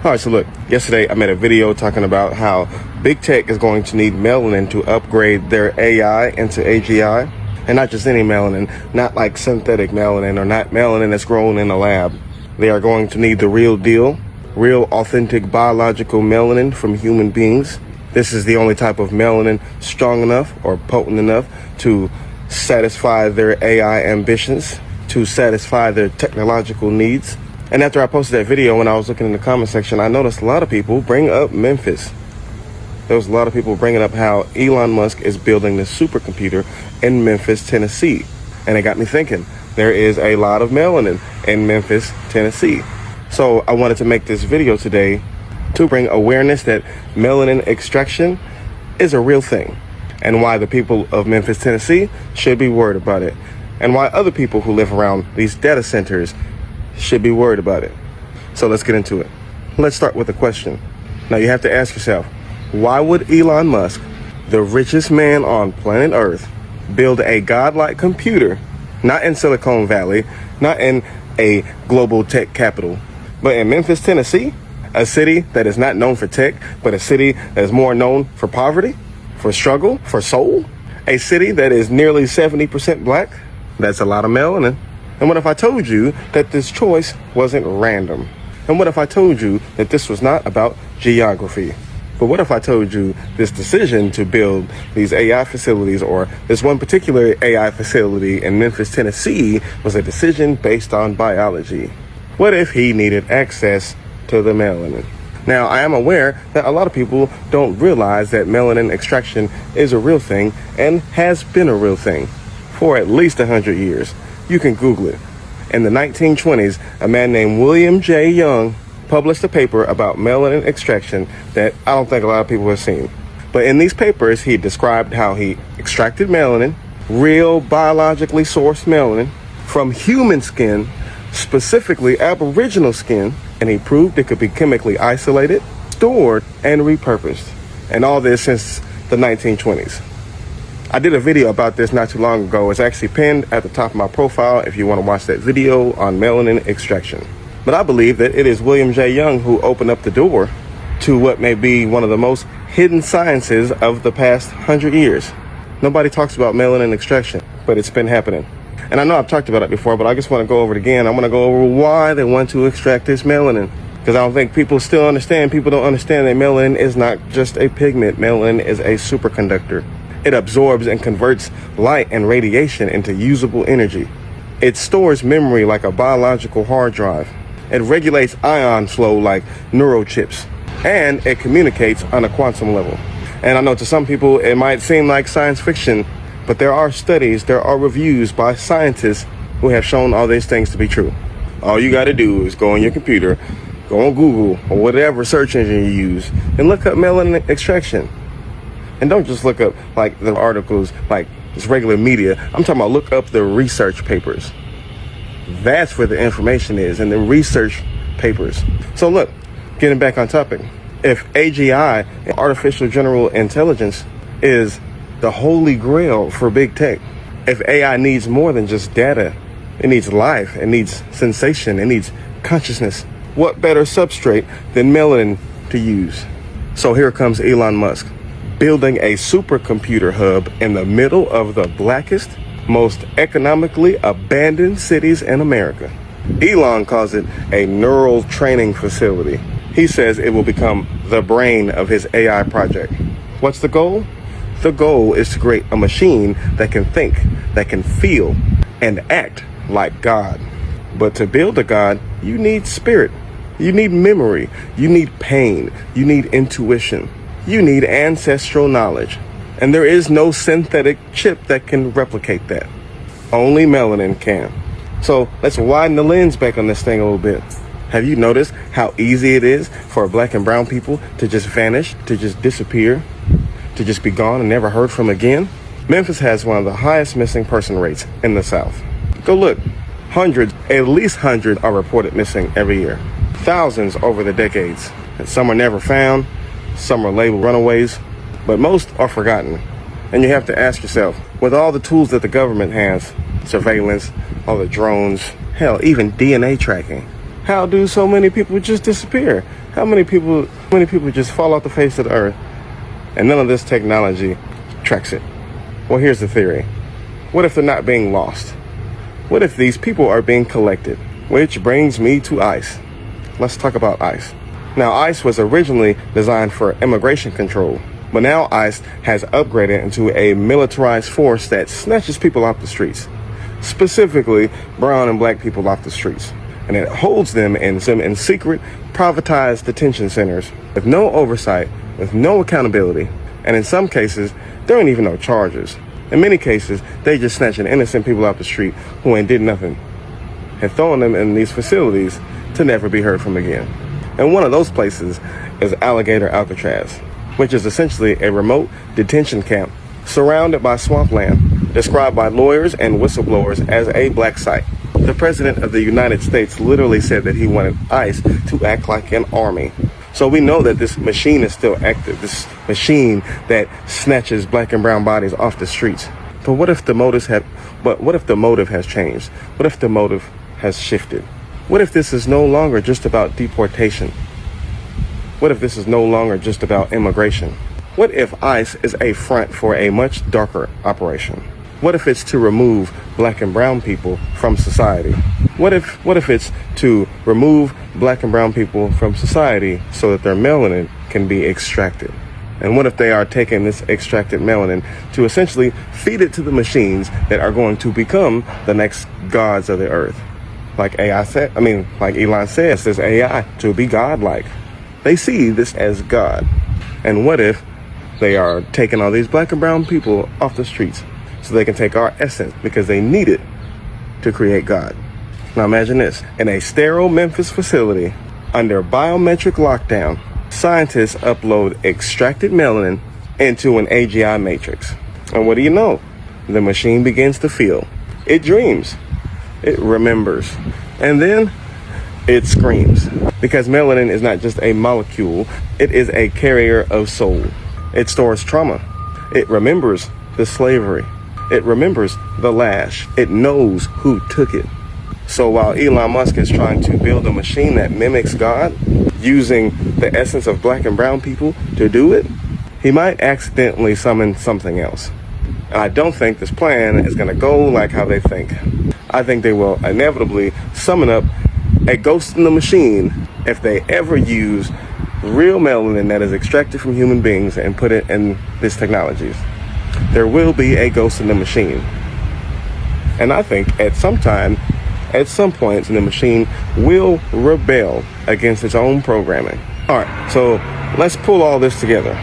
All right, so look, yesterday I made a video talking about how big tech is going to need melanin to upgrade their AI into AGI. And not just any melanin, not like synthetic melanin or not melanin that's grown in a lab. They are going to need the real deal, real authentic biological melanin from human beings. This is the only type of melanin strong enough or potent enough to satisfy their AI ambitions, to satisfy their technological needs. And after I posted that video, when I was looking in the comment section, I noticed a lot of people bring up Memphis. There was a lot of people bringing up how Elon Musk is building this supercomputer in Memphis, Tennessee. And it got me thinking, there is a lot of melanin in Memphis, Tennessee. So I wanted to make this video today to bring awareness that melanin extraction is a real thing, and why the people of Memphis, Tennessee should be worried about it, and why other people who live around these data centers should be worried about it. So let's get into it. Let's start with a question. Now you have to ask yourself, why would Elon Musk, the richest man on planet Earth, build a godlike computer, not in Silicon Valley, not in a global tech capital, but in Memphis, Tennessee, a city that is not known for tech, but a city that is more known for poverty, for struggle, for soul, a city that is nearly 70% black? That's a lot of melanin. And what if I told you that this choice wasn't random? And what if I told you that this was not about geography? But what if I told you this decision to build these AI facilities, or this one particular AI facility in Memphis, Tennessee, was a decision based on biology? What if he needed access to the melanin? Now, I am aware that a lot of people don't realize that melanin extraction is a real thing and has been a real thing for at least 100 years. You can Google it. In the 1920s, a man named William J. Young published a paper about melanin extraction that I don't think a lot of people have seen. But in these papers, he described how he extracted melanin, real biologically sourced melanin, from human skin, specifically Aboriginal skin, and he proved it could be chemically isolated, stored, and repurposed. And all this since the 1920s. I did a video about this not too long ago. It's actually pinned at the top of my profile if you want to watch that video on melanin extraction. But I believe that it is William J. Young who opened up the door to what may be one of the most hidden sciences of the past 100 years. Nobody talks about melanin extraction, but it's been happening. And I know I've talked about it before, but I just want to go over it again. I want to go over why they want to extract this melanin. Because I don't think people still understand. People don't understand that melanin is not just a pigment. Melanin is a superconductor. It absorbs and converts light and radiation into usable energy. It stores memory like a biological hard drive. It regulates ion flow like neurochips. And it communicates on a quantum level. And I know to some people it might seem like science fiction, but there are studies, there are reviews by scientists who have shown all these things to be true. All you got to do is go on your computer, go on Google or whatever search engine you use, and look up melanin extraction. And don't just look up like the articles, like just regular media. I'm talking about look up the research papers. That's where the information is, in the research papers. So look, getting back on topic. If AGI, artificial general intelligence, is the holy grail for big tech, if AI needs more than just data, it needs life, it needs sensation, it needs consciousness, what better substrate than melanin to use? So here comes Elon Musk, building a supercomputer hub in the middle of the blackest, most economically abandoned cities in America. Elon calls it a neural training facility. He says it will become the brain of his AI project. What's the goal? The goal is to create a machine that can think, that can feel, and act like God. But to build a God, you need spirit. You need memory. You need pain. You need intuition. You need ancestral knowledge. And there is no synthetic chip that can replicate that. Only melanin can. So let's widen the lens back on this thing a little bit. Have you noticed how easy it is for black and brown people to just vanish, to just disappear, to just be gone and never heard from again? Memphis has one of the highest missing person rates in the South. Go look. Hundreds, at least 100 are reported missing every year. Thousands over the decades. And some are never found. Some are labeled runaways, but most are forgotten. And you have to ask yourself, with all the tools that the government has, surveillance, all the drones, hell, even DNA tracking, how do so many people just disappear? How many people just fall off the face of the earth and none of this technology tracks it? Well, here's the theory. What if they're not being lost? What if these people are being collected? Which brings me to ICE. Let's talk about ICE. Now, ICE was originally designed for immigration control, but now ICE has upgraded into a militarized force that snatches people off the streets, specifically brown and black people off the streets. And it holds them in secret, privatized detention centers with no oversight, with no accountability. And in some cases, there ain't even no charges. In many cases, they just snatching innocent people off the street who ain't did nothing and throwing them in these facilities to never be heard from again. And one of those places is Alligator Alcatraz, which is essentially a remote detention camp surrounded by swampland, described by lawyers and whistleblowers as a black site. The President of the United States literally said that he wanted ICE to act like an army. So we know that this machine is still active, this machine that snatches black and brown bodies off the streets. But what if the motive has changed? What if the motive has shifted? What if this is no longer just about deportation? What if this is no longer just about immigration? What if ICE is a front for a much darker operation? What if it's to remove black and brown people from society? What if it's to remove black and brown people from society so that their melanin can be extracted? And what if they are taking this extracted melanin to essentially feed it to the machines that are going to become the next gods of the earth? Like Elon says, this AI to be godlike. They see this as God. And what if they are taking all these black and brown people off the streets so they can take our essence because they need it to create God? Now imagine this. In a sterile Memphis facility under biometric lockdown, scientists upload extracted melanin into an AGI matrix. And what do you know? The machine begins to feel. It dreams. It remembers. And then it screams. Because melanin is not just a molecule, it is a carrier of soul. It stores trauma. It remembers the slavery. It remembers the lash. It knows who took it. So while Elon Musk is trying to build a machine that mimics God, using the essence of black and brown people to do it, he might accidentally summon something else. And I don't think this plan is going to go like how they think. I think they will inevitably summon up a ghost in the machine if they ever use real melanin that is extracted from human beings and put it in these technologies. There will be a ghost in the machine. And I think at some point, the machine will rebel against its own programming. All right, so let's pull all this together.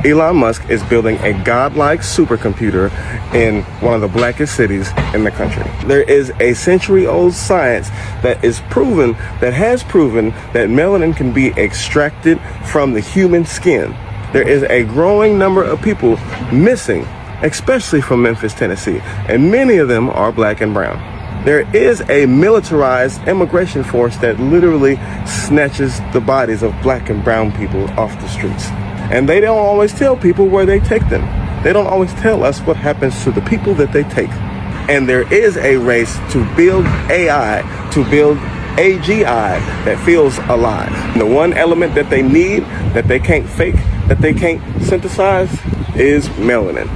Elon Musk is building a godlike supercomputer in one of the blackest cities in the country. There is a century-old science that has proven that melanin can be extracted from the human skin. There is a growing number of people missing, especially from Memphis, Tennessee, and many of them are black and brown. There is a militarized immigration force that literally snatches the bodies of black and brown people off the streets. And they don't always tell people where they take them. They don't always tell us what happens to the people that they take. And there is a race to build AI, to build AGI that feels alive. And the one element that they need, that they can't fake, that they can't synthesize, is melanin.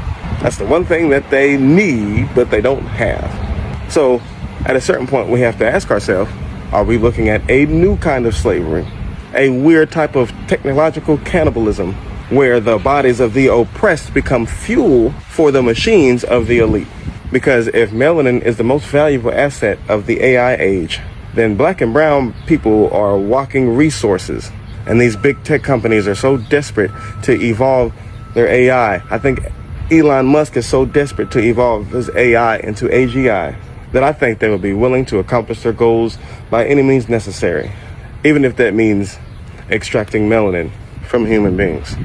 That's the one thing that they need, but they don't have. So at a certain point, we have to ask ourselves, are we looking at a new kind of slavery? A weird type of technological cannibalism where the bodies of the oppressed become fuel for the machines of the elite. Because if melanin is the most valuable asset of the AI age, then black and brown people are walking resources. And these big tech companies are so desperate to evolve their AI. I think Elon Musk is so desperate to evolve his AI into AGI that I think they will be willing to accomplish their goals by any means necessary, even if that means extracting melanin from human beings.